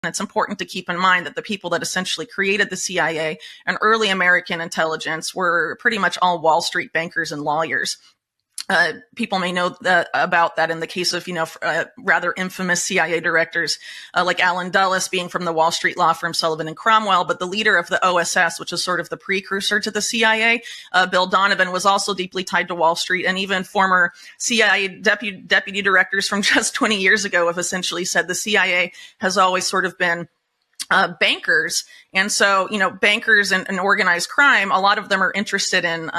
And it's important to keep in mind that the people that essentially created the CIA and early American intelligence were pretty much all Wall Street bankers and lawyers. People may know about that in the case of, rather infamous CIA directors like Allen Dulles being from the Wall Street law firm Sullivan and Cromwell, but the leader of the OSS, which is sort of the precursor to the CIA, Bill Donovan, was also deeply tied to Wall Street, and even former CIA deputy directors from just 20 years ago have essentially said the CIA has always sort of been bankers. And so, bankers and organized crime, a lot of them are interested in,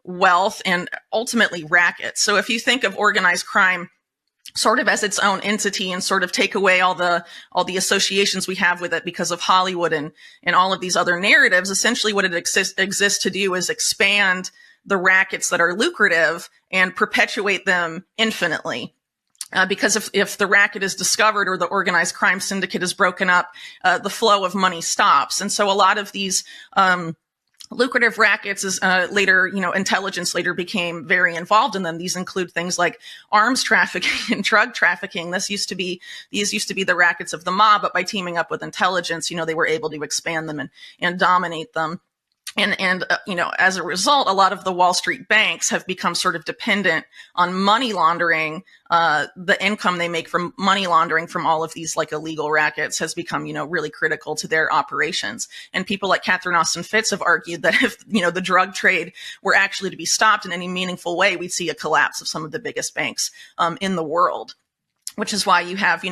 wealth and ultimately rackets. So if you think of organized crime sort of as its own entity and sort of take away all the associations we have with it because of Hollywood and all of these other narratives, essentially what it exists to do is expand the rackets that are lucrative and perpetuate them infinitely. Because if the racket is discovered or the organized crime syndicate is broken up, the flow of money stops. And so a lot of these lucrative rackets is later, intelligence later became very involved in them. These include things like arms trafficking and drug trafficking. These used to be the rackets of the mob, but by teaming up with intelligence, they were able to expand them and dominate them. And as a result, a lot of the Wall Street banks have become sort of dependent on money laundering. The income they make from money laundering from all of these like illegal rackets has become, really critical to their operations. And people like Catherine Austin Fitts have argued that if, the drug trade were actually to be stopped in any meaningful way, we'd see a collapse of some of the biggest banks in the world. Which is why you have,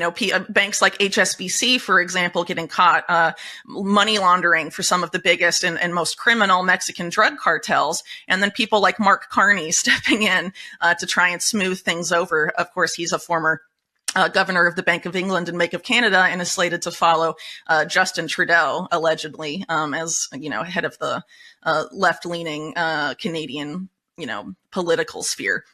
banks like HSBC, for example, getting caught money laundering for some of the biggest and most criminal Mexican drug cartels. And then people like Mark Carney stepping in to try and smooth things over. Of course, he's a former governor of the Bank of England and Bank of Canada and is slated to follow Justin Trudeau, allegedly, as, head of the left-leaning Canadian, political sphere.